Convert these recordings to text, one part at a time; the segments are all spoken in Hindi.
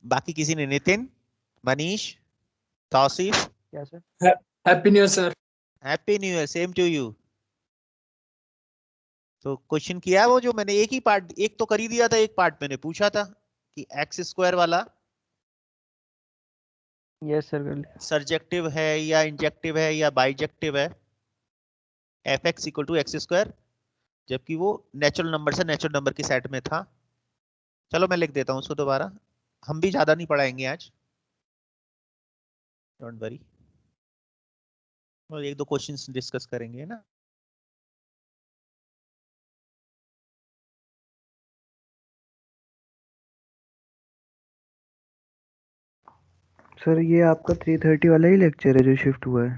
बाकी किसी ने? नितिन, मनीष, तौसीफ? क्या sir? Happy new year sir. Happy new year, same to you. तो क्वेश्चन किया है वो जो मैंने एक ही पार्ट, एक तो कर ही दिया था, एक पार्ट मैंने पूछा था कि एक्स स्क्वायर वाला यस सर कर लिया। सर्जेक्टिव है या इंजेक्टिव है या बाइजेक्टिव है, f x equal to x square, जबकि वो नेचुरल नंबर से नेचुरल नंबर की सेट में था। चलो मैं लिख देता हूं उसको दोबारा, हम भी ज्यादा नहीं पढ़ाएंगे आज, डोंट वरी, और एक दो क्वेश्चंस डिस्कस करेंगे ना। सर ये आपका 3:30 वाला ही लेक्चर है जो शिफ्ट हुआ है?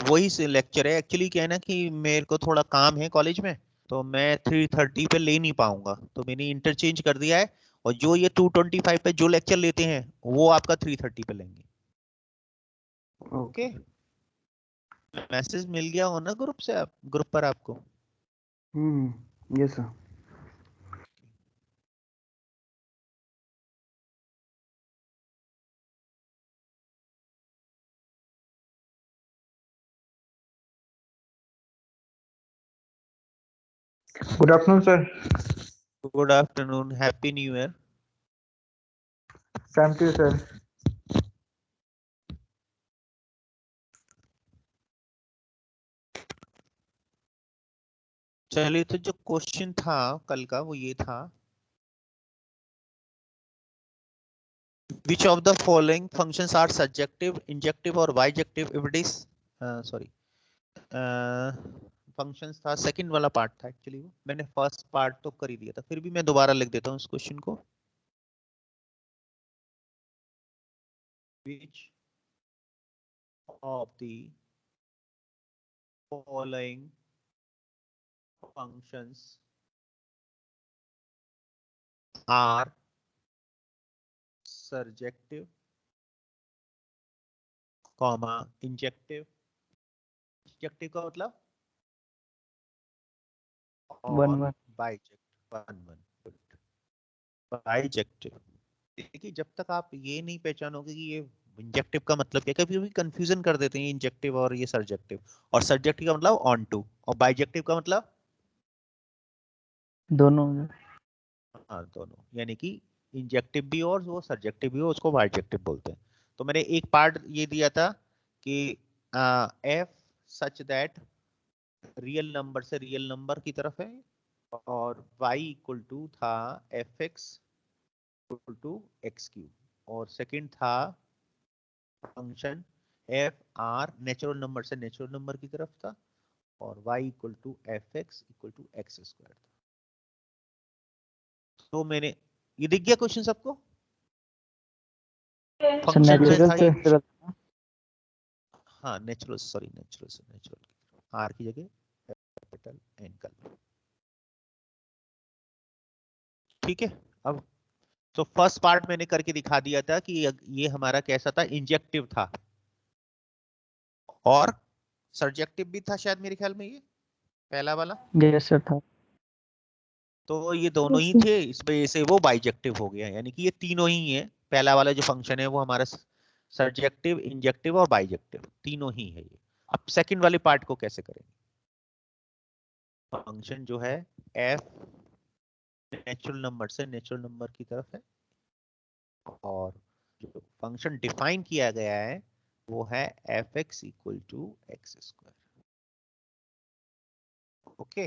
वही से लेक्चर है एक्चुअली, क्या है ना कि मेरे को थोड़ा काम है कॉलेज में, तो मैं 3:30 पे ले नहीं पाऊंगा, तो मैंने इंटरचेंज कर दिया है, और जो ये 2:25 पे जो लेक्चर लेते हैं वो आपका 3:30 पे लेंगे। ओके, मैसेज मिल गया हो ना ग्रुप से, आप ग्रुप पर आपको? Yes sir. Good afternoon sir. Good afternoon, happy new year. Same to you sir. चलिए, तो जो क्वेश्चन था कल का वो ये था, which of the following functions are surjective, injective और bijective if it is sorry functions था, सेकंड वाला पार्ट था एक्चुअली, वो मैंने फर्स्ट पार्ट तो कर ही दिया था, फिर भी मैं दोबारा लिख देता हूँ इस क्वेश्चन को। which of the following functions are surjective, comma injective, injective का मतलब वन वन। बाइजेक्टिव। देखिए, जब तक आप ये नहीं पहचानोगे कि ये इंजेक्टिव का मतलब क्या, कभी कभी कंफ्यूजन कर देते हैं इंजेक्टिव और ये सर्जेक्टिव, और सर्जेक्टिव का मतलब ऑन टू, और बाइजेक्टिव का मतलब दोनों। हाँ दोनों, यानी कि इंजेक्टिव भी और वो सर्जेक्टिव भी हो, उसको बाइजेक्टिव बोलते हैं। तो मैंने एक पार्ट ये दिया था कि f such that real number से रियल नंबर की तरफ है, और y इक्वल टू था f x equal to x cube, और सेकंड था function f R natural number से नेचुरल नंबर की तरफ था, और y equal to f x equal to x square था। तो मैंने ये दिख गया क्वेश्चन सबको? फंक्शन में था ये, हाँ नेचुरल, सॉरी नेचुरल से नेचुरल, आर की जगह कैपिटल एन कर लो, ठीक है। अब तो फर्स्ट पार्ट मैंने करके दिखा दिया था कि ये हमारा कैसा था, इंजेक्टिव था, और सर्जेक्टिव भी था शायद मेरे ख्याल में, ये पहला वाला। यस सर था। तो ये दोनों ही थे, इस वजह से वो बाइजेक्टिव हो गया, यानी कि ये तीनों ही है, पहला वाला जो फंक्शन है वो हमारा सर्जेक्टिव, इंजेक्टिव और बाइजेक्टिव तीनों ही है ये। अब सेकंड वाले पार्ट को कैसे करेंगे? फंक्शन जो है एफ नेचुरल नंबर से नेचुरल नंबर की तरफ है, और जो फंक्शन डिफाइन किया गया है वो है f x equal to x square. Okay,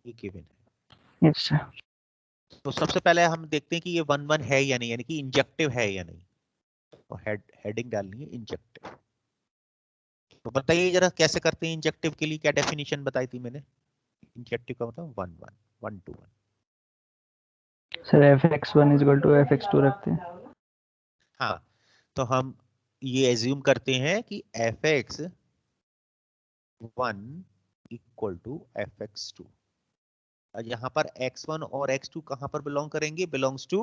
ये गिवन है। Yes sir. तो सबसे पहले हम देखते हैं कि ये 1 1 है या नहीं, यानी कि इंजेक्टिव है या नहीं, तो हेडिंग डालनी है इंजेक्टिव। तो बताइए जरा कैसे करते हैं इंजेक्टिव के लिए, क्या डेफिनेशन बताई थी मैंने? इंजेक्टिव का मतलब 1 1 1 to 1। Sir fx1 equal to fx2 रखते हैं। हाँ, तो हम ये एज्यूम करते हैं कि fx 1 इक्वल टू fx2, यहाँ पर x1 और x2 कहां पर बिलोंग करेंगे? Belongs to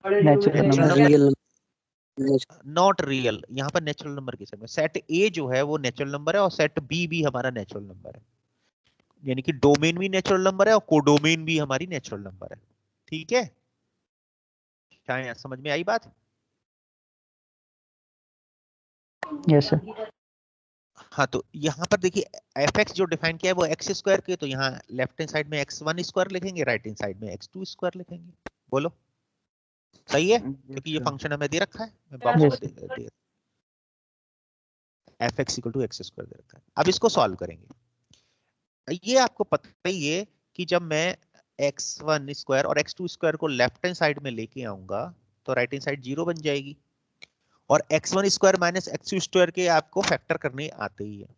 natural number. Real not real, यहाँ पर नेचुरल नंबर के सेट में सेट ए जो है वो नेचुरल नंबर है, और सेट बी भी हमारा नेचुरल नंबर है, यानी कि डोमेन भी नेचुरल नंबर है और कोडोमेन भी हमारी नेचुरल नंबर है, ठीक है। क्या यहाँ समझ में आई बात? Yes sir. हाँ, तो यहाँ पर देखिए एफ एक्स जो डिफाइन किया है वो एक्स स्क्वायर के, तो यहाँ लेफ्ट हैंड साइड में एक्स वन स्क्वायर लिखेंगे, राइट हैंड साइड में एक्स टू स्क्वायर लिखेंगे। बोलो सही है? क्योंकि ये फंक्शन हमें दे रखा है, मैं बॉक्स में Yes, दे f x equal to x square दे रखा है। अब इसको सॉल्व करेंगे। ये आपको पता ही है कि जब मैं एक्स वन स्क्वायर और एक्स टू स्क्वायर को लेफ्ट हैंड साइड में लेके आऊंगा तो राइट हैंड साइड जीरो बन जाएगी, और x one square minus x two square के आपको फैक्टर करने आते ही है।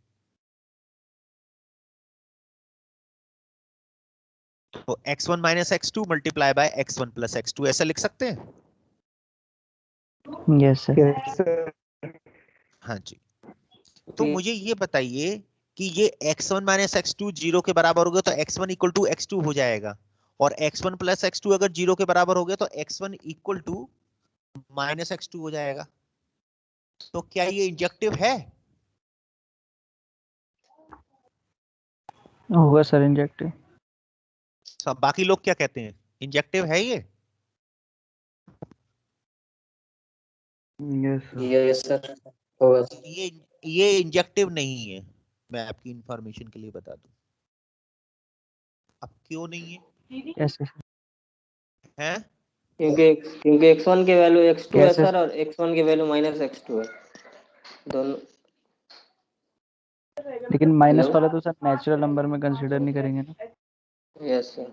तो x1 minus x two multiply by x1 plus x two, ऐसा लिख सकते हैं? yes sir. Yes sir. हाँ जी। तो मुझे ये बताइए कि ये x1 minus x to zero के बराबर हो गया तो x1 equal to x two हो जाएगा, और x1 प्लस एक्स टू अगर जीरो के बराबर हो गया तो x1 equal to minus x two हो जाएगा। तो क्या ये इंजेक्टिव है? होगा सर इंजेक्टिव। सब बाकी लोग क्या कहते हैं, इंजेक्टिव है ये? Yes sir. यस सर, होगा सर। ये इंजेक्टिव नहीं है, मैं आपकी इंफॉर्मेशन के लिए बता दूं। अब क्यों नहीं है? कैसे सर? हैं? क्योंकि x1 की वैल्यू x2 है कैसे सर, और x1 की वैल्यू माइनस x2 है दोनों। लेकिन माइनस हेलो, वाला तो सर नेचुरल नंबर में कंसीडर नहीं करेंगे ना। Yes sir.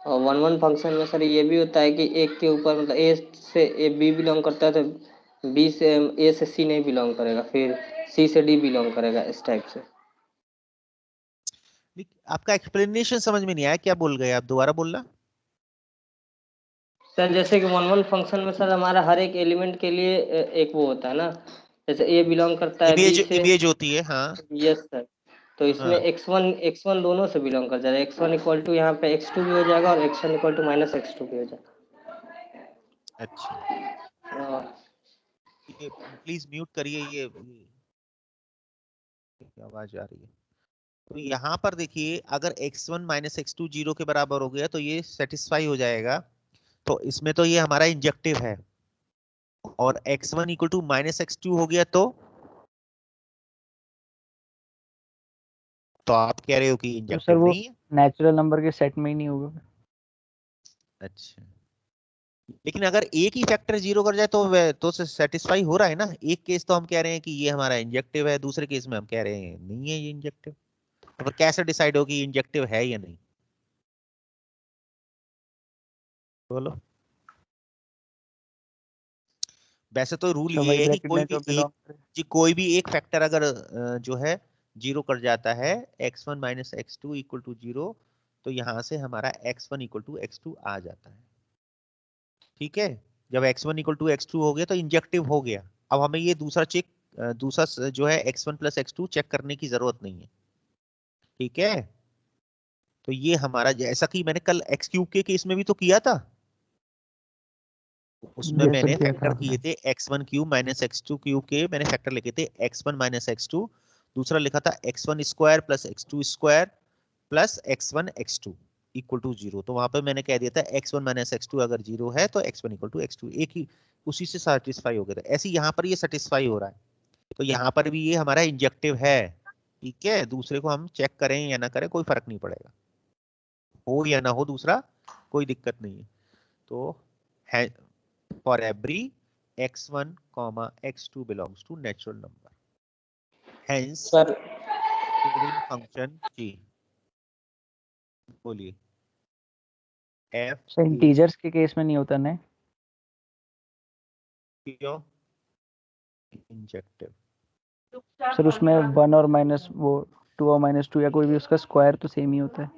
और वन वन फंक्शन में सर ये भी होता है कि एक के ऊपर मतलब ए से ए बी बिलोंग करता है तो बी से ए से सी नहीं बिलोंग करेगा, फिर सी से डी बिलोंग करेगा, इस टाइप से। आपका एक्सप्लेनेशन समझ में नहीं आया, क्या बोल गए आप, दोबारा बोलना। सर जैसे कि वन वन फंक्शन में सर हमारा हर एक एलिमेंट के लिए एक वो होता है ना, जैसे ए बिलोंग करता है बी इमेज से। इमेज होती है, हाँ। Yes sir. तो इसमें हाँ, x1 दोनों से बिलोंग कर जाएगा, x1 इक्वल टू यहाँ पे x2 भी हो जाएगा और x1 equal to minus x2 भी हो अच्छा। जाएगा। ये प्लीज म्यूट करिए, ये आवाज आ रही है। तो यहाँ पर देखिए अगर x1 minus x to zero के बराबर हो गया तो ये सेटिस्फाई हो जाएगा, तो इसमें तो ये हमारा इंजेक्टिव है। और x1 equal to minus x two हो गया तो आप कह रहे हो कि तो सर इंजेक्टिव वो नहीं है। नेचुरल नंबर के सेट में ही नहीं होगा। अच्छा, लेकिन अगर एक ही फैक्टर जीरो कर जाए तो सेटिस्फाई हो रहा है ना। एक केस तो हम कह रहे हैं कि ये हमारा इंजेक्टिव है, दूसरे केस में हम कह रहे हैं नहीं है ये इंजेक्टिव। तो फिर कैसे डिसाइड होगी इंजेक्टिव है या नहीं? बोलो। वैसे तो रूल तो वही ये है कि ब्रैकेट में जो बिलोंग करे। कोई भी एक फैक्टर अगर जो है जीरो कर जाता है, x1 minus x two equal to zero, तो यहां से हमारा x1 equal to x two आ जाता है। ठीक है, जब x1 equal to x two हो गया तो इंजेक्टिव हो गया। अब हमें ये दूसरा जो है x1 plus x to check करने की जरूरत नहीं है। ठीक है, तो ये हमारा जैसा कि मैंने कल एक्स क्यूब के केस में भी तो किया था, उसमें ये सर मैंने किया था फैक्टर आपने। किए थे x1 cube minus x two cube के, मैंने फैक्टर लिखे थे x1 माइनस एक्स टू, दूसरा लिखा था x1 square plus x two square plus x1 x2 equal to zero. तो वहां पर मैंने कह दिया था x1 माइनस एक्स टू अगर जीरो है तो x1 equal to x to, एक ही उसी से सेटिस्फाई हो गया था। ऐसे यहाँ पर ये सेटिस्फाई हो रहा है, तो यहाँ पर भी ये हमारा इंजेक्टिव है। ठीक है, दूसरे को हम चेक करें या ना करें कोई फर्क नहीं पड़ेगा, हो या ना हो दूसरा, कोई दिक्कत नहीं है। तो है for every x1 comma x2 belongs to natural number, hence sir given function g, बोलिए, f सर is इंटीजर्स के केस में नहीं होता ना। pure injective। सर उसमें वन और माइनस वो टू और माइनस टू या कोई भी उसका स्क्वायर तो सेम ही होता है।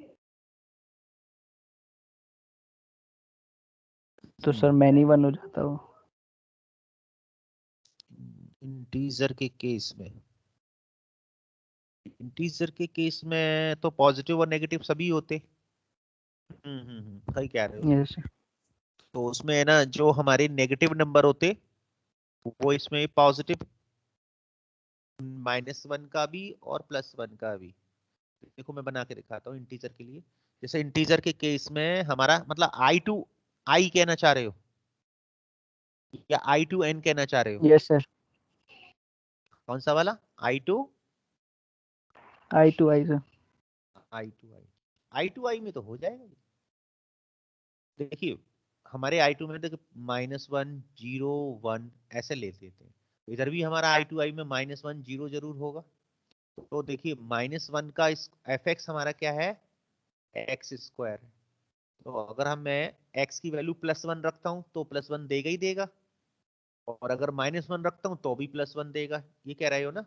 तो सर मैनी वन हो जाता हो। इंटीजर के केस में, इंटीजर के केस में तो पॉजिटिव और नेगेटिव सभी होते। सही कह रहे हो। Yes sir. तो उसमें है ना जो हमारे नेगेटिव नंबर होते वो इसमें पॉजिटिव, -1 का भी और +1 का भी। देखो मैं बना के दिखाता हूँ इंटीजर के लिए। जैसे इंटीजर के केस में हमारा मतलब आई टू आई कहना चाह रहे हो, या I2N कहना चाह रहे हो? यस सर, कौन सा वाला? I2 I2I sir. I2I में तो हो जाएगा। देखिए हमारे I2 में देखिए -1 0 1 ऐसे ले लेते हैं, इधर भी हमारा I2I में -1 0 जरूर होगा। तो देखिए -1 का fx हमारा क्या है? x²। तो अगर मैं x की वैल्यू +1 रखता हूं तो +1 देगा ही देगा, और अगर -1 रखता हूं तो भी +1 देगा। ये कह रहे हो ना?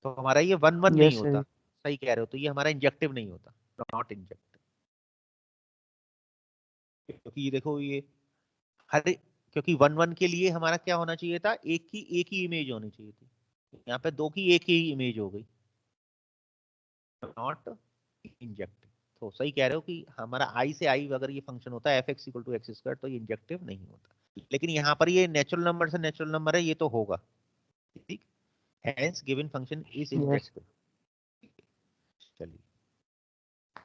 तो हमारा ये 1 1 नहीं यस होता। सर। सही कह रहे हो, तो ये हमारा इंजेक्टिव नहीं होता, नॉट इंजेक्टिव। क्योंकि ये देखो ये हर, क्योंकि 1 1 के लिए हमारा क्या होना चाहिए था? एक ही इमेज होनी चाहिए थी। यहाँ पे दो की एक ही इमेज हो गई, नॉट इंजेक्टिव। तो सही कह रहे हो कि हमारा आई से आई अगर ये फंक्शन होता है fx = x², तो ये इंजेक्टिव नहीं होता। लेकिन यहाँ पर ये नेचुरल नंबर से नेचुरल नंबर है, ये तो होगा, ठीक। Hence given function is yes injective. चलिए,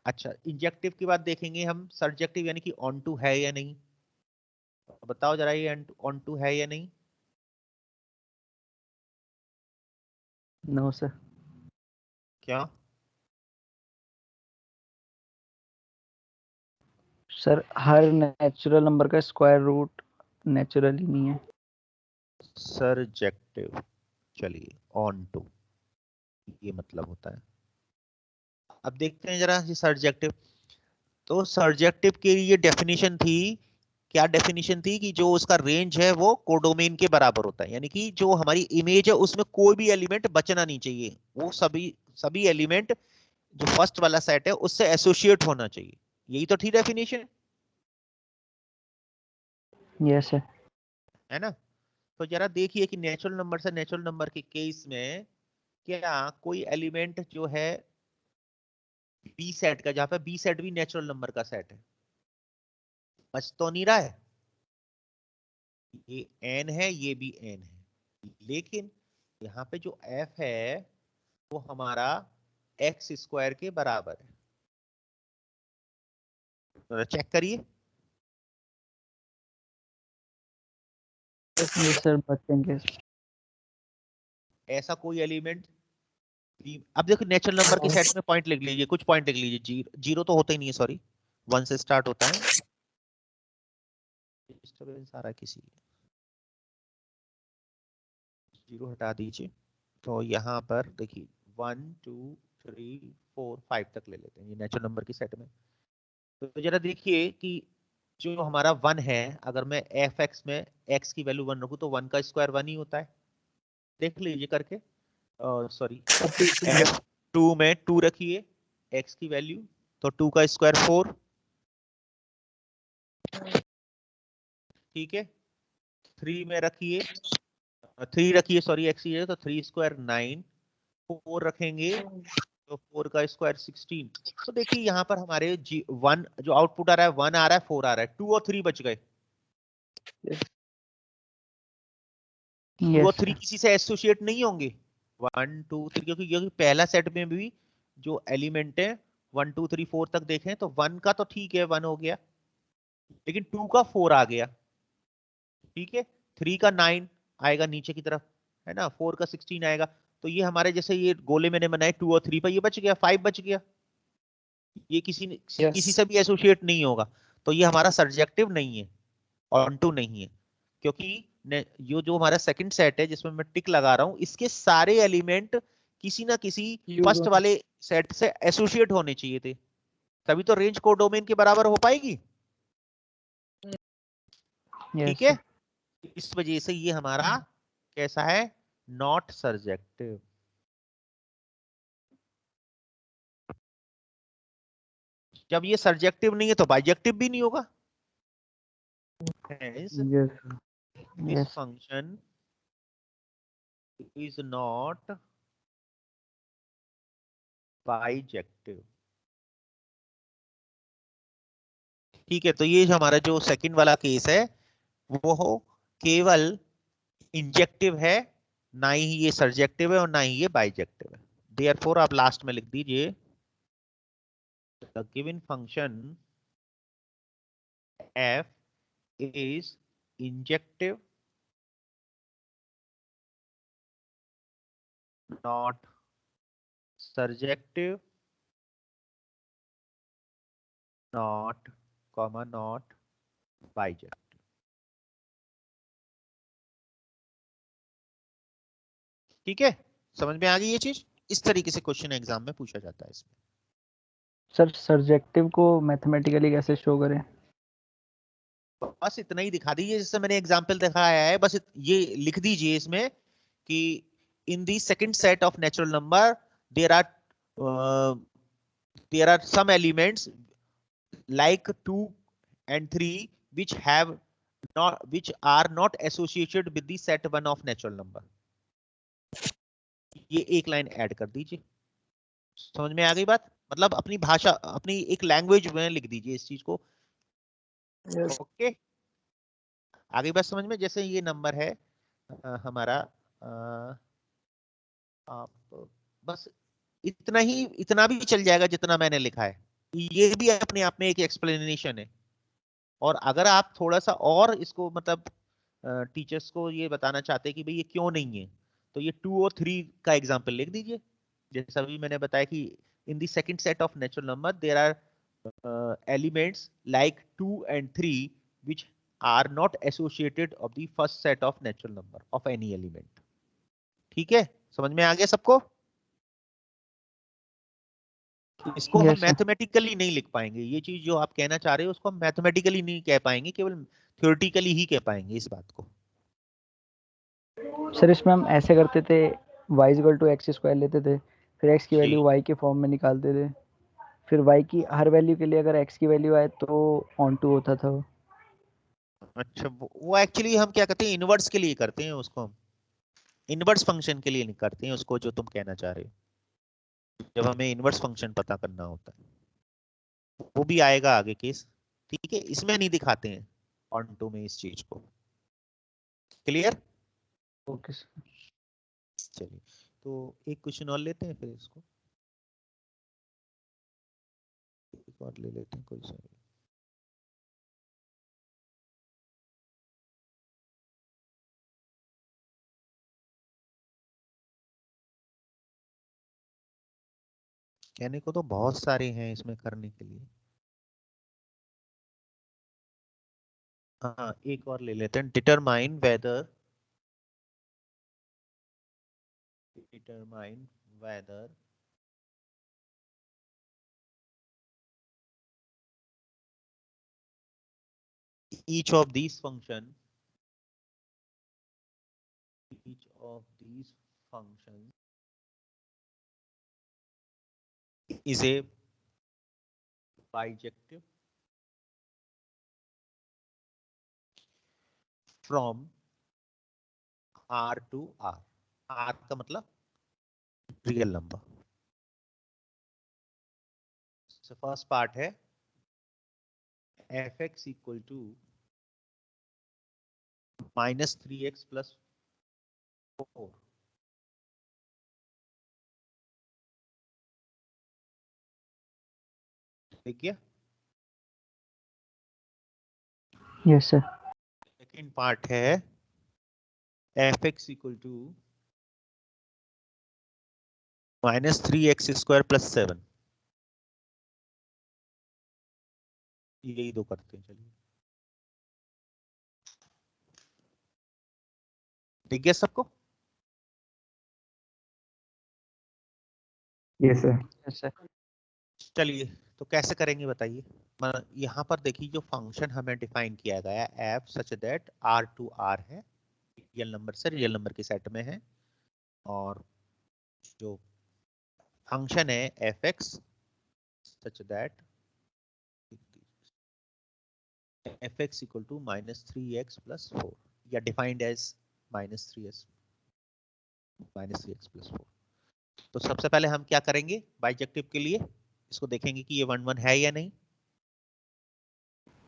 अच्छा इंजेक्टिव के बाद देखेंगे हम सर्जेक्टिव, यानी कि ऑन टू है या नहीं। बताओ जरा ये ऑन टू है या नहीं? No sir. क्या? सर हर नेचुरल नंबर का स्क्वायर रूट नेचुरल ही नहीं है। सर्जेक्टिव, चलिए ऑन टू ये मतलब होता है। अब देखते हैं जरा ये सर्जेक्टिव। तो सर्जेक्टिव के लिए डेफिनेशन थी, क्या डेफिनेशन थी? कि जो उसका रेंज है वो कोडोमेन के बराबर होता है, यानी कि जो हमारी इमेज है उसमें कोई भी एलिमेंट बचना नहीं चाहिए, वो सभी सभी एलिमेंट जो फर्स्ट वाला सेट है उससे एसोसिएट होना चाहिए। यही तो थी डेफिनेशन, यस सर। है ना? तो जरा देखिए कि नेचुरल नंबर से नेचुरल नंबर के केस में क्या कोई एलिमेंट जो है बी सेट का, जहां पे बी सेट भी नेचुरल नंबर का सेट है, बच तो नहीं रहा है? ये n है, ये भी n है, लेकिन यहाँ पे जो f है वो हमारा x² के बराबर है। चेक करिए, यस सर, बचेंगे। ऐसा कोई एलिमेंट। अब देखो नेचुरल नंबर के सेट में पॉइंट लिख लीजिए, कुछ पॉइंट लिख लीजिए। जीरो तो होता ही नहीं है, सॉरी, 1 से स्टार्ट होता है। डिस्टर्बेंस आ रहा है किसी, जीरो हटा दीजिए। तो यहाँ पर देखिए 1 2 3 4 5 तक ले लेते हैं ये नेचुरल नंबर की सेट में। तो जरा देखिए कि जो हमारा 1 है, अगर मैं fx में x की वैल्यू 1 रखूं तो 1 का स्क्वायर 1 ही होता है। देख लीजिए करके, सॉरी, f2 में 2 रखिए x की वैल्यू, तो 2 का स्क्वायर 4, ठीक है। 3 में रखिए, 3 रखिए, सॉरी x की जगह, तो 3² 9, 4 रखेंगे तो 4 का स्क्वायर 16। तो देखिए यहाँ पर हमारे 1 जो आउटपुट आ रहा है 1 आ रहा है, 4 आ रहा है, 2 और 3 बच गए। 2 और यस 3 सर। किसी से एसोसिएट नहीं होंगे, 1 2 3, क्योंकि पहला सेट में भी जो एलिमेंट है 1 2 3 4 तक देखें तो 1 का तो ठीक है 1 हो गया, लेकिन 2 का 4 आ गया, ठीक है। 3 का 9 आएगा नीचे की तरफ, है ना, 4 का 16 आएगा। तो ये हमारे जैसे ये गोले मैंने बनाए 2 और 3 पर, ये बच गया, 5 बच गया। ये किसी से भी एसोसिएट नहीं होगा, तो ये हमारा सर्जेक्टिव नहीं है, ऑन टू नहीं है। क्योंकि ये जो हमारा सेकंड सेट है जिसमें मैं टिक लगा रहा हूं, इसके सारे एलिमेंट किसी ना किसी फर्स्ट वाले सेट से एसोसिएट होने चाहिए थे, तभी तो रेंज कोडोमेन के बराबर हो पाएगी, ठीक यस है। सर। इस वजह से ये हमारा कैसा है? Not surjective. जब ये सर्जेक्टिव नहीं है तो बाइजेक्टिव भी नहीं होगा। Hence, yes this yes function is not bijective, ठीक है। तो ये जो हमारा जो सेकंड वाला केस है वो केवल इंजेक्टिव है, ना ही ये सर्जेक्टिव है और ना ही ये बाइजेक्टिव है। देयरफॉर आप लास्ट में लिख दीजिए the given function f is injective not surjective not comma not bijective. ठीक है, समझ में आ गई ये चीज? इस तरीके से क्वेश्चन एग्जाम में पूछा जाता है इसमें। सर सब्जेक्टिव को मैथमेटिकली कैसे शो करें? बस इतना ही दिखा दीजिए, जैसे मैंने एग्जांपल दिखाया है, बस ये लिख दीजिए इसमें कि in the second set of natural number there are some elements like 2 and 3 which are not associated with the set 1 of natural number। ये एक लाइन ऐड कर दीजिए। समझ में आ गई बात? मतलब अपनी भाषा, अपनी एक लैंग्वेज में लिख दीजिए इस चीज को। ओके, आ गई बात समझ में? जैसे ये नंबर है हमारा, आप बस इतना भी चल जाएगा जितना मैंने लिखा है। ये भी अपने आप में एक एक्सप्लेनेशन है। और अगर आप थोड़ा सा और इसको मतलब टीचर्स को ये बताना चाहते हैं कि भाई ये क्यों नहीं है, तो ये 2 और 3 का एग्जांपल लिख दीजिए। जैसा भी मैंने बताया कि in the second set of natural number there are elements like 2 and 3 which are not associated of the first set of natural number of any element। ठीक है, समझ में आ गया सबको? इसको हम Yes, sir. मैथमेटिकली नहीं लिख पाएंगे, ये चीज जो आप कहना चाह रहे हो उसको हम मैथमेटिकली नहीं कह पाएंगे, केवल थ्योरेटिकली ही कह पाएंगे इस बात को। सर इसमें हम ऐसे करते थे, y equal to x square लेते थे, फिर x की जी। वैल्यू y के फॉर्म में निकालते थे, फिर y की हर वैल्यू के लिए अगर x की वैल्यू आए तो ऑन टू होता था वो। अच्छा, वो एक्चुअली हम क्या करते हैं, इनवर्स के लिए करते हैं उसको, हम इनवर्स फंक्शन के लिए नहीं करते हैं उसको, जो तुम कहना चाह रहे हो, जब हमें इनवर्स फंक्शन पता करना होता है। वो भी आएगा आगे केस। ठीक है, इसमें नहीं दिखाते हैं ऑन टू में इस चीज को। क्लियर? Okay sir. चलिए, तो एक क्वेश्चन और लेते हैं, फिर इसको एक और ले लेते हैं कोई सा। कहने को तो बहुत सारे हैं इसमें करने के लिए। हाँ, एक और ले लेते हैं, determine whether each of these functions is a bijective from R to R। R का मतलब रियल नंबर। फर्स्ट पार्ट है fx इक्वल टू -3x + 4। ठीक है। Yes sir. सेकेंड पार्ट है fx इक्वल टू -3x² + 7। यही दो करते हैं, चलिए। ठीक है सबको? Yes sir. Yes sir. चलिए, तो कैसे करेंगे बताइए। यहाँ पर देखिए, जो फंक्शन हमें डिफाइन किया गया है f such that R to R है, रियल नंबर से रियल नंबर के सेट में है। और जो फंक्शन है fx such that fx equal to -3x + 4 या डिफाइंड एज -3x + 4। तो सबसे पहले हम क्या करेंगे बाइजेक्टिव के लिए, इसको देखेंगे कि ये 1 1 है या नहीं,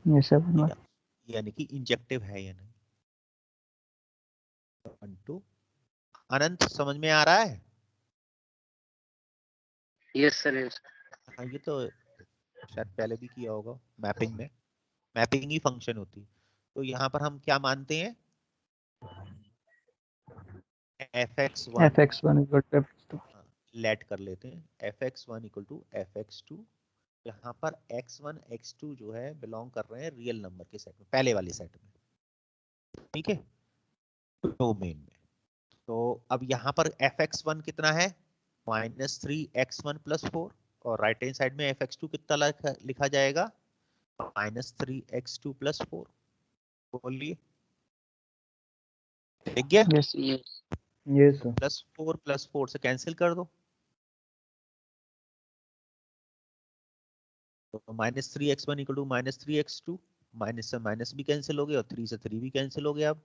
यस सर। यानी कि इंजेक्टिव है या नहीं। 1 2 अनंत, समझ में आ रहा है? Yes sir. यस हाँ, ये तो शायद पहले भी किया होगा मैपिंग में, मैपिंग ही फंक्शन होती है। तो यहाँ पर हम क्या मानते हैं, fx1 fx1 equal to fx2। Late कर लेते हैं, fx1 इक्वल टू fx2। यहाँ पर x1 x2 जो है बिलोंग कर रहे हैं रियल नंबर के सेट में, पहले वाले सेट में, ठीक है, डोमेन में। तो अब यहाँ पर fx1 कितना है, -3x1 + 4, और राइट हैंड साइड में fx2 कितना लिखा जाएगा, -3x2 + 4। बोलिए, ठीक गया, यस यस सर। +4 से कैंसिल कर दो, तो -3x1 equal to -3x2, minus से माइनस भी कैंसिल हो गया और 3 से 3 भी कैंसिल हो गया। अब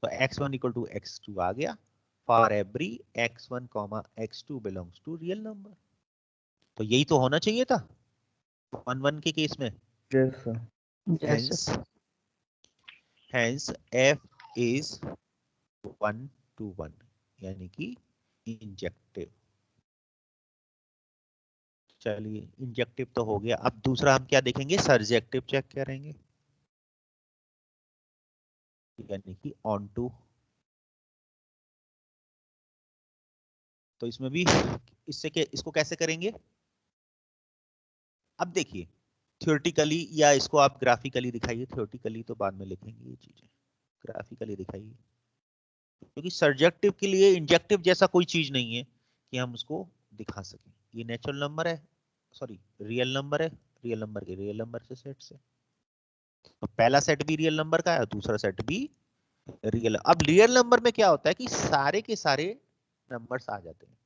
तो x1 इक्वल टू x2 आ गया, for every x1, x2 belongs to real number. तो यही तो होना चाहिए था 1 1 के केस में। Yes sir. Yes Hence f is 1 to 1, यानी कि इंजेक्टिव। चलिए, इंजेक्टिव तो हो गया। अब दूसरा हम क्या देखेंगे, सर्जेक्टिव चेक करेंगे, यानी कि ऑन टू। तो इसमें भी इसको कैसे करेंगे, अब देखिए, थ्योरेटिकली या इसको आप ग्राफिकली दिखाइए, थ्योरेटिकली तो बाद में लिखेंगे ये चीजें, ग्राफिकली दिखाइए, क्योंकि सर्जेक्टिव के लिए इंजेक्टिव जैसा कोई चीज नहीं है कि हम उसको दिखा सकें। ये नेचुरल नंबर है, सॉरी रियल नंबर है, रियल नंबर के रियल नंबर से सेट से, तो पहला सेट भी रियल नंबर का है, दूसरा सेट भी रियल। अब रियल नंबर में क्या होता है कि सारे के सारे नंबर्स आ जाते हैं,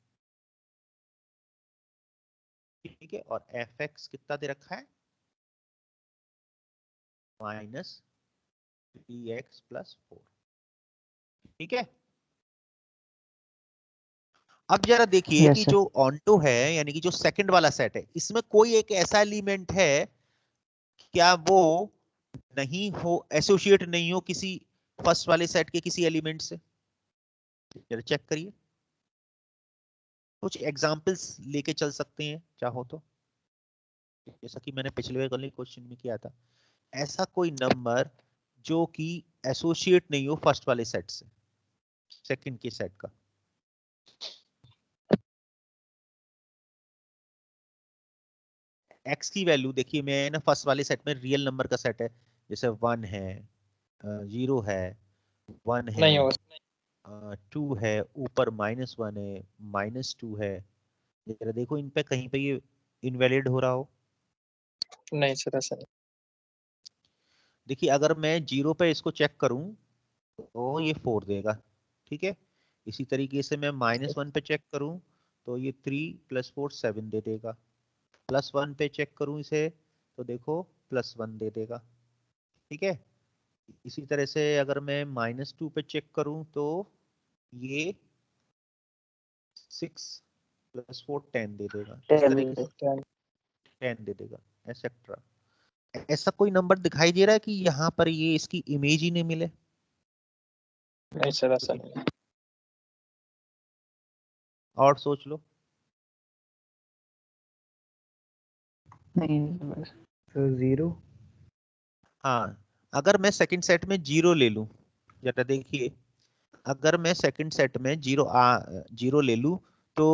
ठीक है, और fx कितना दे रखा है, -3x + 4, ठीक है। अब जरा देखिए कि यस जो ऑन्टो है, यानी कि जो सेकंड वाला सेट है, इसमें कोई एक ऐसा एलिमेंट है क्या वो नहीं हो, एसोसिएट नहीं हो किसी फर्स्ट वाले सेट के किसी एलिमेंट से, जरा चेक करिए। कुछ एग्जांपल्स लेके चल सकते हैं चाहो तो, जैसा कि मैंने पिछले वाले क्वेश्चन में किया था। ऐसा कोई नंबर जो कि एसोसिएट नहीं हो फर्स्ट वाले सेट से, सेकंड के सेट का। x की वैल्यू देखिए, मैं ना फर्स्ट वाले सेट में रियल नंबर का सेट है, जैसे 1 है, 0 है, 1 है, नहीं होगा। 2 है, ऊपर -1 है, -2 है, जरा देखो इन पे कहीं पे ये इनवैलिड हो रहा हो। नहीं सर, ऐसा नहीं। देखिए अगर मैं 0 पे इसको चेक करूं तो ये 4 देगा, ठीक है। इसी तरीके से मैं -1 पे चेक करूं तो ये 3 + 4 7 दे देगा। +1 पे चेक करूं इसे तो देखो +1 दे देगा, ठीक है। इसी तरह से अगर मैं -2 पे चेक करूं तो ये 6 + 4 10 दे देगा, इस तरीके से 10 दे देगा, एक्सेट्रा। ऐसा कोई नंबर दिखाई दे रहा है कि यहाँ पर ये इसकी इमेज ही नहीं मिले? नहीं सर, ऐसा नहीं। और सोच लो। नहीं सर 0। हाँ, अगर मैं सेकंड सेट में 0 ले लूं, जरा देखिए, अगर मैं सेकंड सेट में 0 ले लूं तो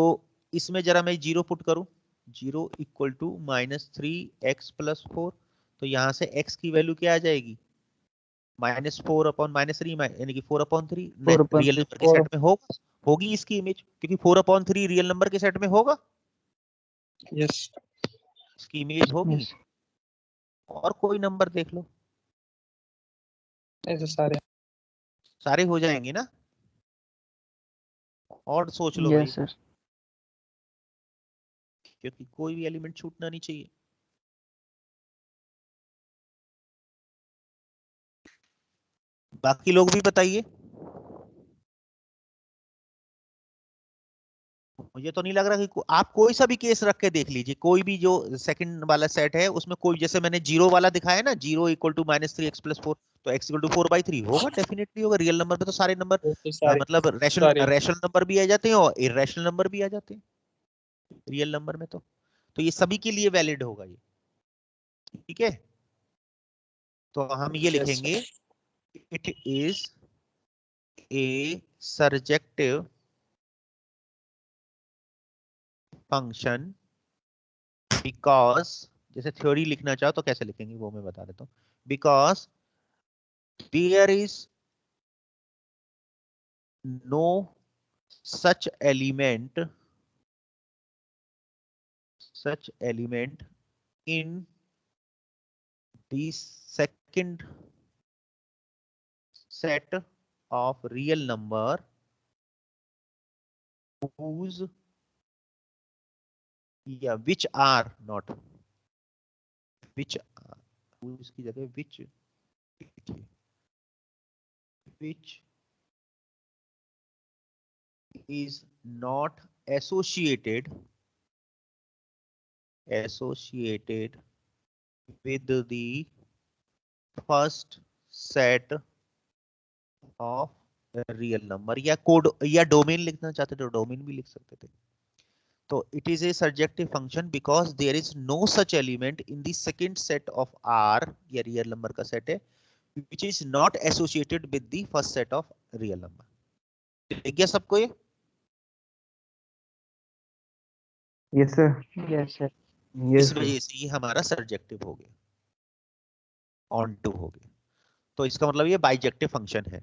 इसमें जरा मैं 0 पुट करूं, 0 इक्वल टू -3x + 4, तो यहाँ से x की वैल्यू क्या आ जाएगी, -4/-3, यानी कि 4/3। रियल नंबर के सेट में होगी इसकी इमेज, क्योंकि 4/3 रियल नंबर के सेट में होगा, यस। इसकी इमेज होगी। यस और कोई नंबर देख लो, ऐसे सारे। सारे हो जाएंगे ना। और सोच लो भाई, यस सर। क्योंकि कोई भी एलिमेंट छूटना नहीं चाहिए। बाकी लोग भी बताइए, मुझे तो नहीं लग रहा कि आप कोई सा भी केस रख के देख लीजिए, कोई भी जो सेकंड वाला सेट है उसमें कोई, जैसे मैंने 0 वाला दिखाया ना, 0 इक्वल टू -3x + 4, तो x इक्वल टू 4/3 होगा, डेफिनेटली होगा। रियल नंबर में तो सारे नंबर तो सारे मतलब सारे रैशनल नंबर भी आ जाते हैं और इरेशनल नंबर भी आ जाते हैं रियल नंबर में, तो ये सभी के लिए वैलिड होगा ये, ठीक है। तो हम ये लिखेंगे it is a surjective function because, जैसे थ्योरी लिखना चाहो तो कैसे लिखेंगे वो मैं बता देता हूँ, because there is no such element in the second set of real number whose which are not which whose की जगह which is not associated with the first set of real number, या कोड या डोमेन लिखना चाहते तो डोमेन भी लिख सकते थे। तो it is a surjective function because there is no such element in the second set of R, या रियल नंबर का सेट है, which is not associated with the first set of real number। ठीक है सबको ये? Yes sir. Yes sir. इस वजह से ये हमारा सर्जेक्टिव हो गया, ऑन टू हो गया। तो इसका मतलब ये बाइजेक्टिव फंक्शन है,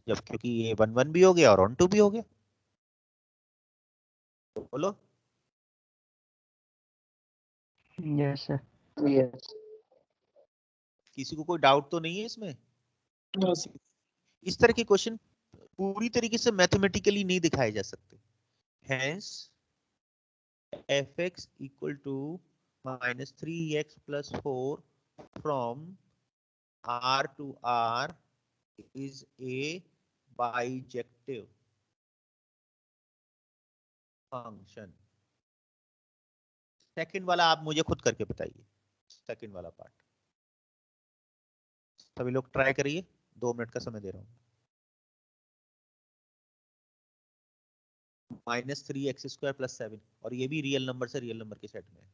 जब क्योंकि ये 1 1 भी हो गया और ऑन टू भी हो गया। तो बोलो। Yes sir. यस। किसी को कोई डाउट तो नहीं है इसमें? इस तरह के क्वेश्चन पूरी तरीके से मैथमेटिकली नहीं दिखाए जा सकते। Hence, fx equal to minus 3x plus 4 from r to r is a bijective function। Second वाला आप मुझे खुद करके बताइए, सेकंड वाला पार्ट सभी लोग ट्राई करिए, 2 मिनट का समय दे रहा हूँ। -3x² + 7, और ये भी रियल नंबर से रियल नंबर के सेट में है।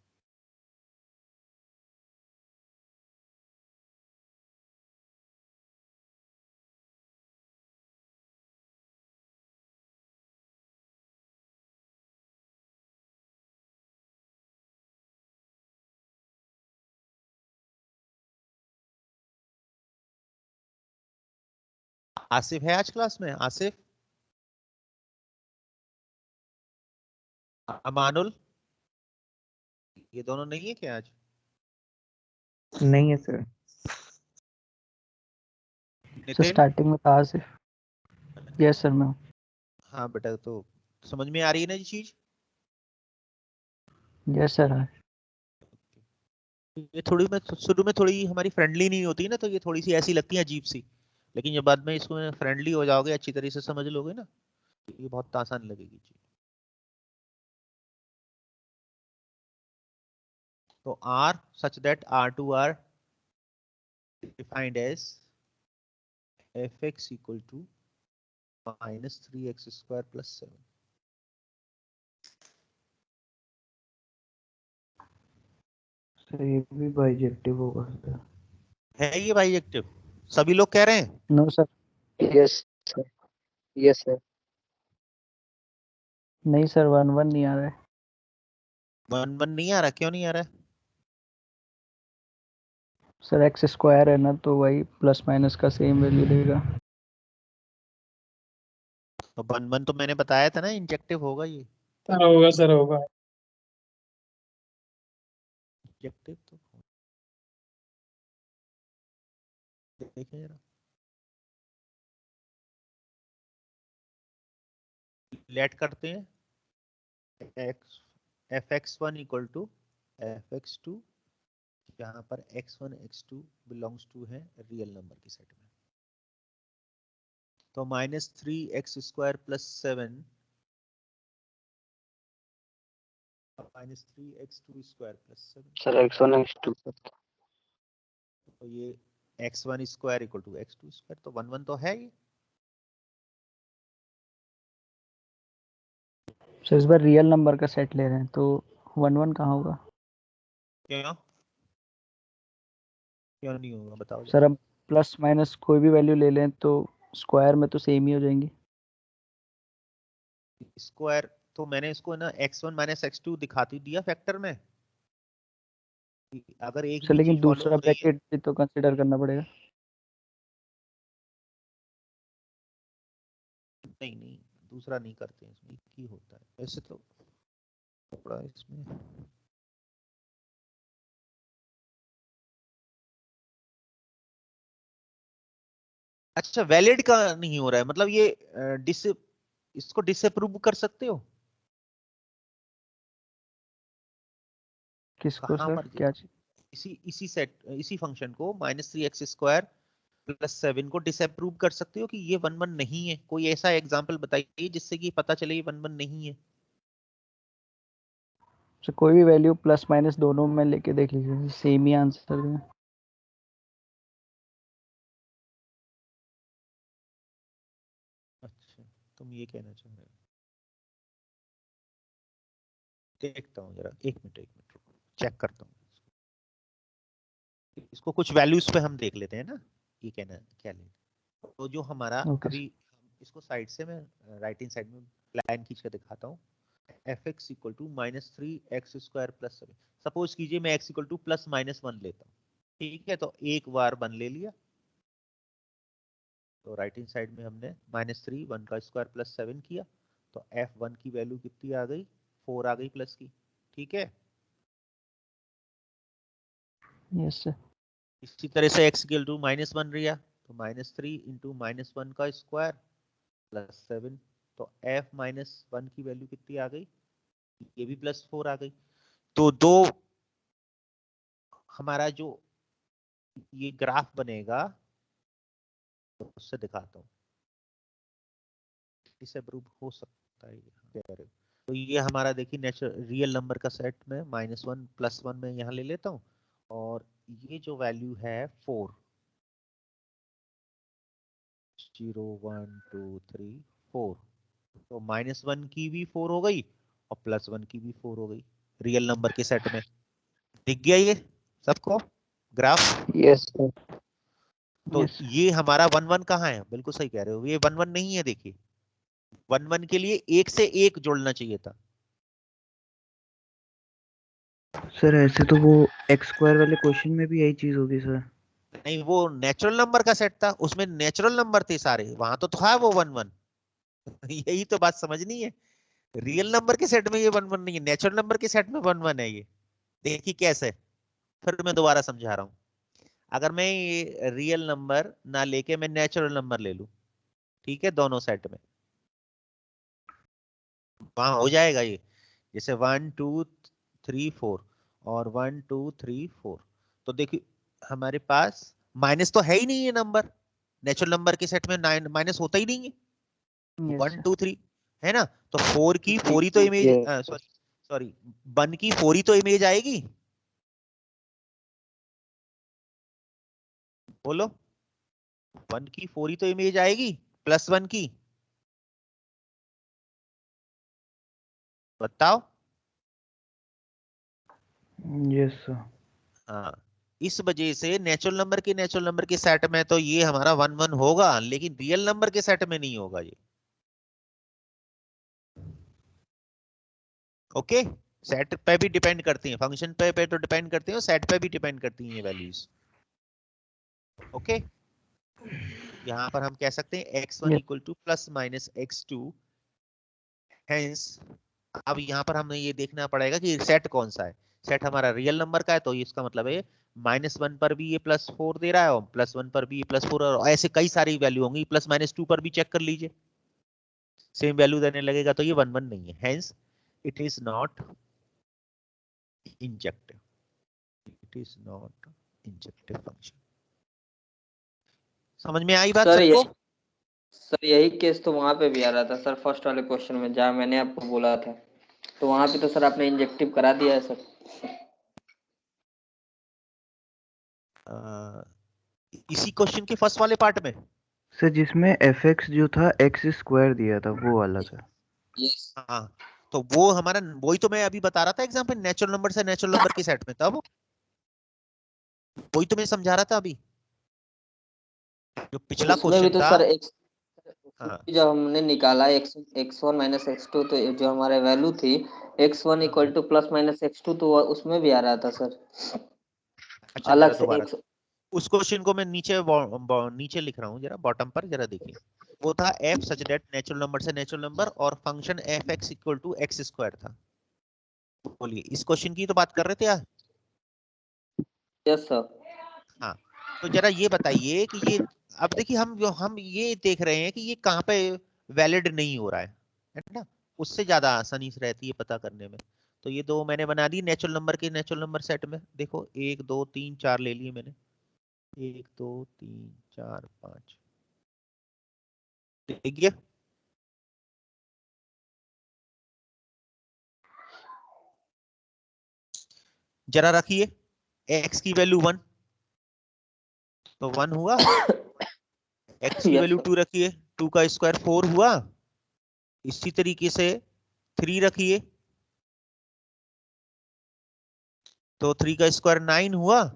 आसिफ है आज क्लास में? आसिफ, अमानुल, ये दोनों नहीं है क्या आज? नहीं है सर। सर नितिन? स्टार्टिंग में था सिर्फ। यस सर मैं। हाँ बेटा, तो समझ में आ रही है ना ये चीज? Yes sir. ये थोड़ी में शुरू में थोड़ी हमारी फ्रेंडली नहीं होती ना, तो ये थोड़ी सी ऐसी लगती है अजीब सी, लेकिन जब बाद में इसको फ्रेंडली हो जाओगे, अच्छी तरह से समझ लोगे ना, ये बहुत आसान लगेगी चीज। तो r such that r2 are defined as fx equal to -3x² + 7। Sir ये भी बाइजेक्टिव होगा सर। है ये बाइजेक्टिव? सभी लोग कह रहे हैं? No sir. Yes sir. Yes sir. नहीं सर 1 1 नहीं आ रहा है। 1 1 नहीं आ रहा? क्यों नहीं आ रहा है? सर x² है ना, तो वही प्लस माइनस का सेम वैल्यू देगा। तो 1 1 तो मैंने बताया था ना इंजेक्टिव होगा ये। होगा सर, होगा। इंजेक्टिव तो देखें जरा, लेट करते हैं। x fx1 equal to fx2, यहाँ पर x1 x2 बिलोंग्स टू है रियल नंबर के सेट में। तो -3x² + 7 -3x2² + 7, sir x1 x2। तो ये x1² इक्वल टू x2², तो 1 1 तो है ये। सर इस बार रियल नंबर का सेट ले रहे हैं, तो 1 1 कहाँ होगा? क्यों? क्यों नहीं होगा बताओ सर अब प्लस माइनस कोई भी वैल्यू ले लें तो स्क्वायर में तो सेम ही हो जाएंगे। स्क्वायर तो मैंने इसको ना x1 माइनस x2 दिखाती दिया फैक्टर में, अगर एक सर भी लेकिन चीज फॉलो दूसरा हो रही है। ब्रैकेट भी तो कंसिडर करना पड़ेगा। नहीं नहीं, दूसरा नहीं करते हैं, इसमें एक ही होता है वैसे तो थोड़ा इसमें। अच्छा वैलिड का नहीं हो रहा है, मतलब ये इसको डिसअप्रूव कर सकते हो? किसको कहाँ सर, पर क्या चीज? इसी फंक्शन को -3x² +7 को डिसअप्रूव कर सकते हो कि ये 1 1 नहीं है? कोई ऐसा एग्जांपल बताइए जिससे कि पता चले ये 1 1 नहीं है। सर कोई भी वैल्यू प्लस माइनस दोनों में लेके देख लीजिए, सेम ही आंसर दें। अच्छा तुम ये कहना चाह रहे हो, देखता हूँ जरा, एक मिनट रुको, चेक करता हूँ इसको कुछ वैल्यूज पे हम देख लेते हैं ना, ये कहना क्या लेना। तो जो हमारा ओके अभी, इसको साइड से मैं राइट हैंड साइड में लाइन खींच कर दिखाता हूँ। fx equal to -3x² +7। Suppose कीजिए मैं x इक्वल टू +-1 लेता हूँ, ठीक है, तो एक बार 1 ले लिया, तो राइट हैंड साइड में हमने -3 1 का स्क्वायर +7 किया, तो f1 की वैल्यू कितनी आ गई, 4 आ गई प्लस की, ठीक है। Yes sir. इसी तरह से x इक्वल टू -1 लिया, तो -3 इंटू -1 का स्क्वायर +7, तो f-1 की वैल्यू कितनी आ गई, ये भी +4 आ गई। तो दो हमारा जो ये ग्राफ बनेगा, तो उससे दिखाता हूँ, इसे प्रूव हो सकता है, कह रहे हो। तो ये हमारा देखिए नेचुरल रियल नंबर का सेट में -1 +1 में यहाँ ले लेता हूँ, और ये जो वैल्यू है 4, 0 1 2 3 4, तो -1 की भी 4 हो गई और +1 की भी 4 हो गई रियल नंबर के सेट में। दिख गया ये सबको ग्राफ? Yes sir. तो यस ये हमारा 1 1 कहाँ है, बिल्कुल सही कह रहे हो, ये 1 1 नहीं है। देखिए 1 1 के लिए एक से एक जोड़ना चाहिए था। सर ऐसे तो वो एक्स स्क्वायर वाले क्वेश्चन में भी यही चीज होगी सर। नहीं, वो नेचुरल नंबर का सेट था, उसमें नेचुरल नंबर थे सारे, वहां तो था वो 1 1। यही तो बात समझनी है, रियल नंबर के सेट में ये 1 1 नहीं है, नेचुरल नंबर के सेट में 1 1 है ये। देखिए कैसे, फिर मैं दोबारा समझा रहा हूँ। अगर मैं ये रियल नंबर ना लेके मैं नेचुरल नंबर ले लूं, ठीक है, दोनों सेट में वहां हो जाएगा ये, जैसे 1 2 3 4 और 1 2 3 4, तो देखिए हमारे पास माइनस तो है ही नहीं, ये नंबर नेचुरल नंबर के सेट में माइनस होता ही नहीं है, यस 1 सर। 2 3 है ना। तो 4 की 4 ही तो इमेज, ये सॉरी सॉरी 1 की 4 ही तो इमेज आएगी, बोलो 1 की 4 ही तो इमेज आएगी, +1 की, बताओ। Yes sir. हाँ, इस वजह से नेचुरल नंबर के सेट में तो ये हमारा 1 1 होगा, लेकिन रियल नंबर के सेट में नहीं होगा ये। ओके, सेट पे भी डिपेंड करती है, फंक्शन पे तो डिपेंड करती है, सेट पे भी डिपेंड करती है ये वैल्यूज। ओके, यहाँ पर हम कह सकते हैं x1 yes equal to +-x2। Hence अब यहाँ पर हमें ये देखना पड़ेगा कि सेट कौन सा है। सेट हमारा रियल नंबर का है, तो इसका मतलब है -1 पर भी ये +4 दे रहा है, और +1 पर भी ये +4, और ऐसे कई सारी वैल्यू होंगी, +-2 पर भी चेक कर लीजिए, सेम वैल्यू देने लगेगा, तो ये 1 1 नहीं है, hence it is not injective, it is not injective function. समझ में आई बात सर सबको? यही केस तो वहां पे भी आ रहा था सर, फर्स्ट वाले क्वेश्चन में जहाँ मैंने आपको बोला था, तो वहां पे तो सर आपने इंजेक्टिव करा दिया है सर। इसी क्वेश्चन के फर्स्ट वाले पार्ट में। सर जिसमें एफ एक्स जो था एक्स स्क्वायर दिया था वो वाला सर। यस। हाँ, तो वो हमारा, वही तो मैं अभी बता रहा था एग्जांपल, नेचुरल नंबर से नेचुरल नंबर के सेट में था वो। वही तो मैं समझा रहा था अभी, जो पिछला उसमें भी क्वेश्चन तो था। सर एक्स, हाँ जब हमने निकाला x1 माइनस x2, तो जो हमारे वैल्यू थी x1 equal two plus minus x2, तो उसमें भी आ रहा था सर अच्छा जरा अलग से दोबारा x। उस क्वेश्चन को मैं नीचे नीचे लिख रहा हूँ, जरा बॉटम पर जरा देखिए। वो था f सच दैट नेचुरल नंबर से नेचुरल नंबर और function f x equal to x square था। बोलिए, इस क्वेश्चन की तो बात कर रहे थे यार। Yes sir. हाँ, तो जरा ये बताइए कि ये, अब देखिए हम ये देख रहे हैं कि ये कहाँ पे वैलिड नहीं हो रहा है ना। उससे ज्यादा आसानी से रहती है पता करने में। तो ये दो मैंने बना दी नेचुरल नंबर के नेचुरल नंबर सेट में, देखो 1 2 3 4 ले लिए मैंने, 1 2 3 4 5, ठीक है। जरा रखिए x की वैल्यू 1, तो 1 हुआ। x की यस वैल्यू सर। 2 रखिए, 2 का स्क्वायर 4 हुआ। इसी तरीके से 3 रखिए, तो 3 का स्क्वायर 9 हुआ।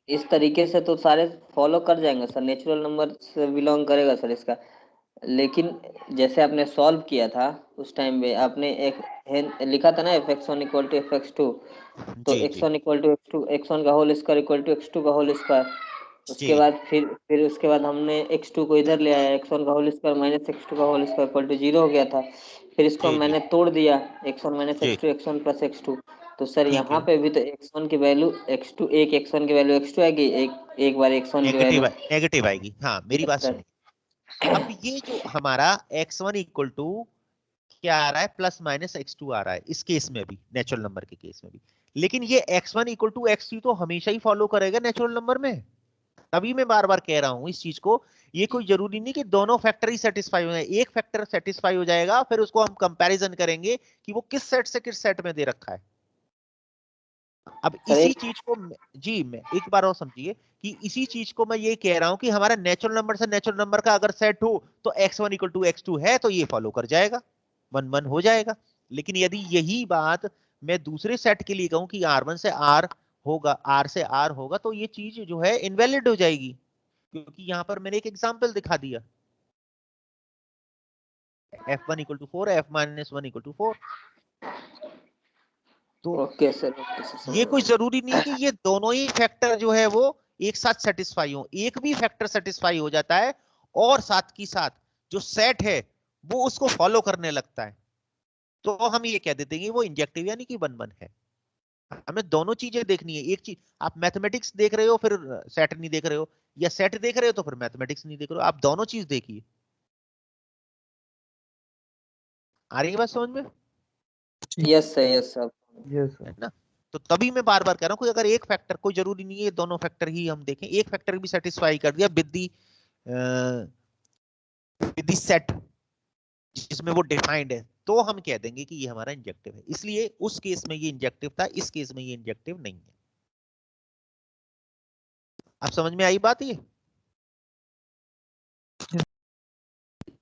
इस तरीके से तो सारे फॉलो कर जाएंगे सर, नेचुरल नंबर से बिलोंग करेगा सर इसका। लेकिन जैसे आपने सॉल्व किया था उस टाइम पे आपने एक लिखा था ना f(x1 इक्वल टू f(x2), तो जी जी x1 equal to x2, x1 का whole square equal to x2 का होल स्क्वायर। जी उसके बाद फिर उसके बाद हमने x2 को इधर ले आया, x1 का होल स्क्वायर माइनस x2 का होल स्क्वायर इक्वल टू 0 हो गया था। फिर इसको जी जी मैंने तोड़ दिया, x1 माइनस जी, x2, x1 प्लस x2। तो सर ठीक यहाँ है। पे भी तो x1 की वैल्यू x2, एक x1 की वैल्यू x2 आएगी, एक बार x1 की नेगेटिव वैल्यू। नेगेटिव आएगी, हाँ मेरी यस बात सर। सुनिए। अब ये जो हमारा x1 इक्वल टू क्या आ रहा है, प्लस माइनस x2 आ रहा है इस केस में भी, नेचुरल नंबर के केस में भी। लेकिन ये x1 इक्वल टू x2 तो हमेशा ही फॉलो करेगा नेचुरल नंबर में। तभी मैं बार बार कह रहा हूं इस चीज को। ये कोई जरूरी नहीं कि दोनों फैक्टर ही सेटिस्फाई हो जाए, एक फैक्टर सेटिस्फाई हो जाएगा फिर उसको हम कंपैरिजन करेंगे कि वो किस सेट से किस सेट में दे रखा है। अब सर इसी एक चीज को जी मैं एक बार और समझिए कि इसी चीज को मैं ये कह रहा हूं कि हमारा नेचुरल नंबर से नेचुरल नंबर का अगर सेट हो तो x1 इक्वल टू x2 है तो ये फॉलो कर जाएगा, 1 1 हो जाएगा। लेकिन यदि यही बात मैं दूसरे सेट के लिए कहूं कि R1 से R होगा, R से R होगा, तो ये चीज जो है इनवैलिड हो जाएगी, क्योंकि यहां पर मैंने एक एग्जांपल दिखा दिया, f1 equal to 4, f minus 1 equal to 4। तो ओके सर, ओके सर ये समझ कोई गया। जरूरी नहीं कि ये दोनों ही फैक्टर जो है वो एक साथ सेटिस्फाई हो, एक भी फैक्टर सेटिस्फाई हो जाता है और साथ की साथ जो सेट है वो उसको फॉलो करने लगता है, तो हम ये कह देते हैं कि वो इंजेक्टिव यानी कि वन वन है। हमें दोनों चीजें देखनी है, एक चीज आप मैथमेटिक्स देख रहे हो फिर सेट नहीं देख रहे हो, या सेट देख रहे हो तो फिर मैथमेटिक्स नहीं देख रहे हो, आप दोनों चीज देखिए। आ रही है बात समझ में, yes sir, yes sir. Yes है सर। ना। तो तभी मैं बार बार कह रहा हूँ, कोई अगर एक फैक्टर, कोई जरूरी नहीं है दोनों फैक्टर ही हम देखें, एक फैक्टर भी सेटिस्फाई कर दिया विद दी सेट जिसमें वो डिफाइंड है, तो हम कह देंगे कि ये हमारा इंजेक्टिव है। इसलिए उस केस में ये इंजेक्टिव था, इस केस में ये इंजेक्टिव नहीं है। आप समझ में आई बात ये,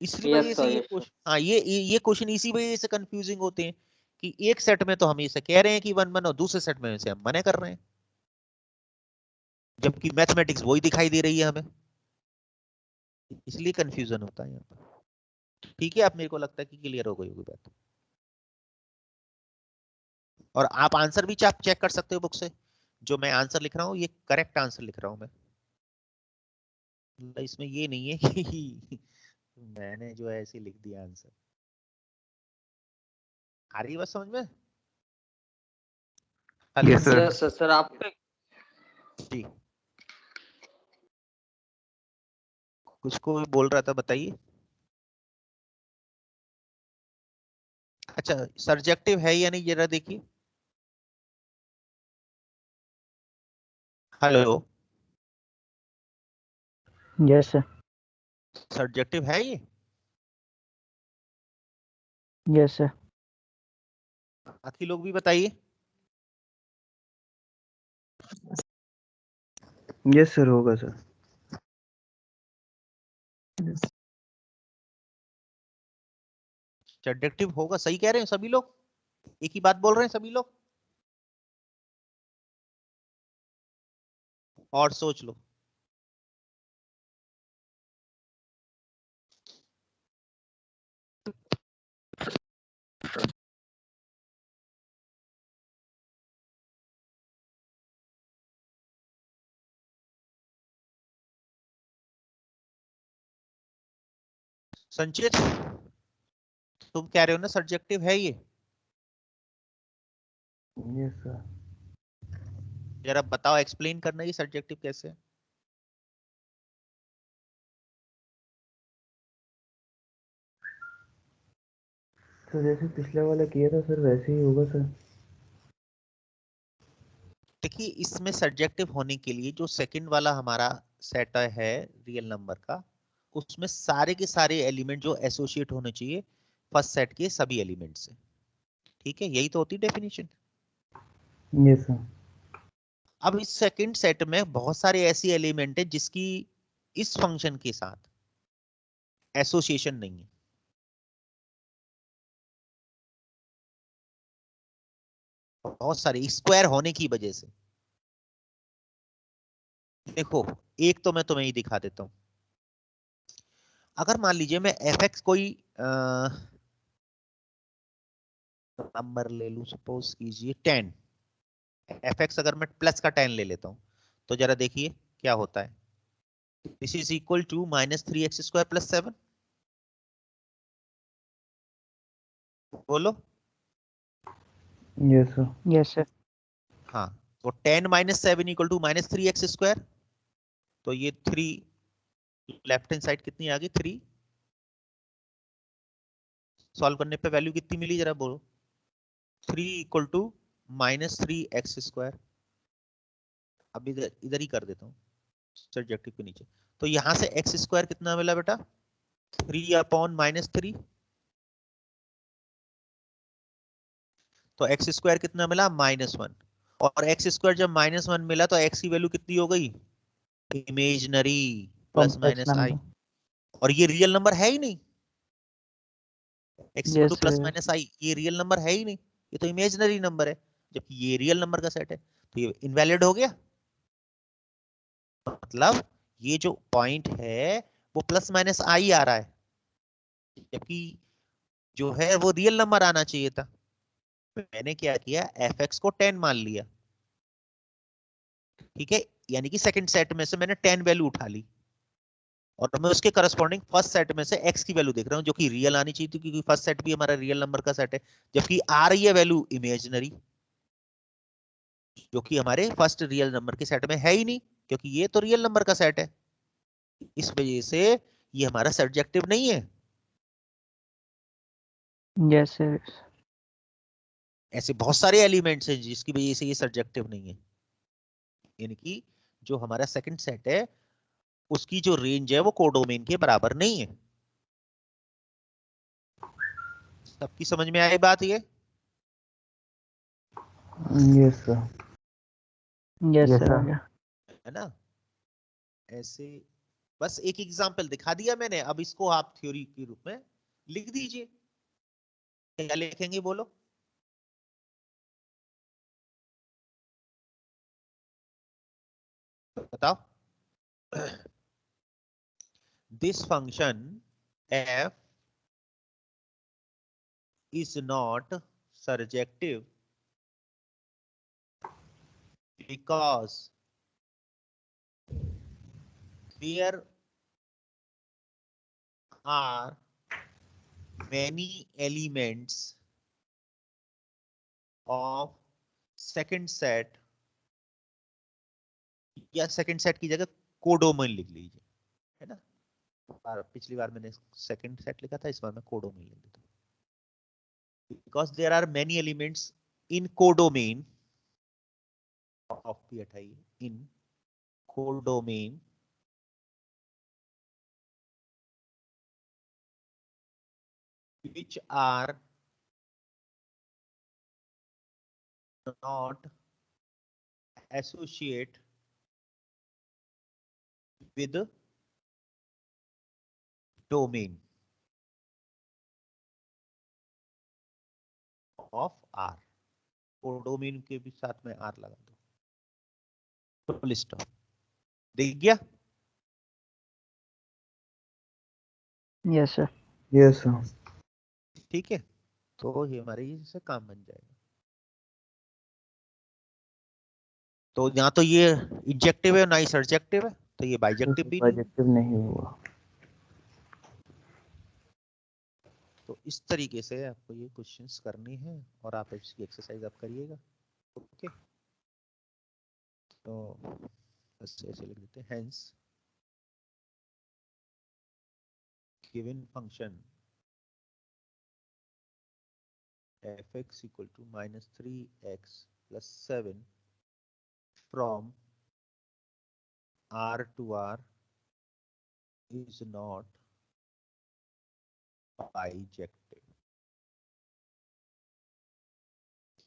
इसी वजह यस से सर, ये यस सर। क्वेश्चन, हाँ ये क्वेश्चन इसी वजह से कंफ्यूजिंग होते हैं कि एक सेट में तो हम इसे कह रहे हैं कि वन वन, और दूसरे सेट में इसे हम मना कर रहे हैं, जबकि मैथमेटिक्स वही दिखाई दे रही है हमें, इसलिए कंफ्यूजन होता है यहाँ पर। ठीक है, आप, मेरे को लगता है कि क्लियर हो गई होगी बात। और आप आंसर भी आप चेक कर सकते हो बुक से, जो मैं आंसर लिख रहा हूँ ये करेक्ट आंसर लिख रहा हूँ मैं, मतलब इसमें ये नहीं है कि मैंने जो है ऐसे लिख दिया आंसर। आ रही है बात समझ में, hello yes sir. Yes sir, sir आप जी, कुछ को बोल रहा था बताइए। अच्छा, सब्जेक्टिव है या नहीं जरा देखिए, हेलो, यस सर। सब्जेक्टिव है ये, यस सर। बाकी लोग भी बताइए। यस सर होगा सर। सब्जेक्टिव होगा, सही कह रहे हैं सभी लोग, एक ही बात बोल रहे हैं सभी लोग। और सोच लो। संचित, तुम कह रहे हो ना सब्जेक्टिव है ये? Yes sir. जरा बताओ, एक्सप्लेन करना ये सब्जेक्टिव कैसे है? तो जैसे पिछला वाला किया था सर वैसे ही होगा सर। देखिए, इसमें सब्जेक्टिव होने के लिए जो सेकंड वाला हमारा सेट है रियल नंबर का, उसमें सारे के सारे एलिमेंट जो एसोसिएट होने चाहिए फर्स्ट सेट के सभी एलिमेंट से। ठीक है, यही तो होती डेफिनेशन। Yes sir. अब इस सेकंड सेट में बहुत सारे ऐसी एलिमेंट है जिसकी इस फंक्शन के साथ एसोसिएशन नहीं है। बहुत सारे स्क्वायर होने की वजह से। देखो, एक तो मैं तुम्हें ही दिखा देता हूं। अगर मान लीजिए मैं एफ एक्स कोई नंबर ले लूं, सपोज कीजिए 10। एफ एक्स अगर मैं प्लस का 10 ले लेता हूं, तो जरा देखिए क्या होता है। This is equal to -3x² + 7। बोलो। Yes sir. Yes sir. हाँ, तो 10 - 7 = -3x²। तो ये 3 लेफ्ट हैंड साइड कितनी आ गई? 3। सॉल्व करने पे वैल्यू कितनी मिली, जरा बोलो। 3 = -3x²। अब इधर इधर ही कर देता हूँ सब्जेक्टिव के नीचे। तो यहां से x² कितना मिला बेटा? 3/-3। तो x² कितना मिला? -1। और x² जब -1 मिला तो x की वैल्यू कितनी हो गई? Imaginary, complex +-i। नंबर। और ये रियल नंबर है ही नहीं। x yes sir. +-i ये रियल नंबर है ही नहीं, ये तो इमेजनरी नंबर है। जबकि ये रियल नंबर का सेट है, तो ये इनवैलिड हो गया। मतलब ये जो पॉइंट है वो +-i आ रहा है, जबकि जो है वो रियल नंबर आना चाहिए था। मैंने क्या किया, fx को 10 मान लिया। ठीक है, यानी कि सेकंड सेट में से मैंने 10 वैल्यू उठा ली, और मैं उसके करस्पॉन्डिंग फर्स्ट सेट में से x की वैल्यू देख रहा हूं, जो कि रियल आनी चाहिए थी, क्योंकि फर्स्ट सेट भी हमारा रियल नंबर का सेट है। जबकि आ रही है वैल्यू इमेजिनरी, जो कि हमारे फर्स्ट रियल नंबर के सेट में है ही नहीं, क्योंकि ये तो रियल नंबर का सेट है। इस वजह से ये हमारा सब्जेक्टिव नहीं है। Yes sir. ऐसे बहुत सारे एलिमेंट्स हैं जिसकी वजह से ये सब्जेक्टिव नहीं है। यानी कि जो हमारा सेकंड सेट है उसकी जो रेंज है वो कोडोमेन के बराबर नहीं है। सबकी समझ में आई बात ये? Yes sir. Yes yes sir, आ सर। गया। है ना? ऐसे बस एक एग्जांपल दिखा दिया मैंने, अब इसको आप थ्योरी के रूप में लिख दीजिए। क्या लिखेंगे बोलो? बताओ। This function f is not surjective because there are many elements of second set, या सेकंड सेट की जगह कोडोमेन लिख लीजिए, है ना? पिछली बार मैंने सेकंड सेट लिखा था, इस बार मैं कोडोमेन लिख देता हूं। Because there are many elements in codomain of P, हटाइए, in codomain which are not associate with domain of R। Codomain के भी साथ में R लगा दो, फुल स्टॉप। दिख गया? Yes sir. Yes sir. ठीक है, तो ये हमारे से काम बन जाएगा। तो यहाँ तो ये इंजेक्टिव है ना ही सर्जेक्टिव है, तो ये बाइजेक्टिव भी नहीं है। पॉजिटिव नहीं हुआ। तो इस तरीके से आपको ये क्वेश्चंस करनी है और आप इसकी एक्सरसाइज आप करिएगा। ओके, तो बस ऐसे लिख देते हैं, hence given function fx equal to -3x plus 7 from R to R is not bijective।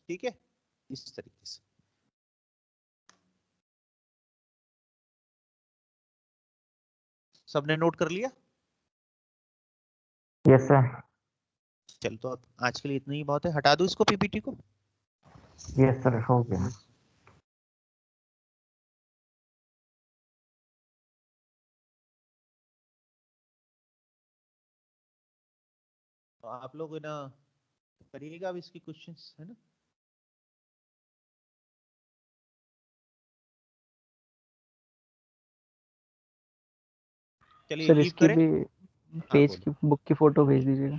ठीक है, इस तरीके से। सबने नोट कर लिया? Yes sir. चल, तो अब आज के लिए इतना ही बहुत है, हटा दो इसको पीपीटी को। यस सर, हो गया। तो आप लोग ना करिएगा अब इसकी क्वेश्चंस, है ना? चलिए सर लीव इसकी करें। भी हाँ पेज बोलो। की बुक की फोटो भेज दीजिएगा।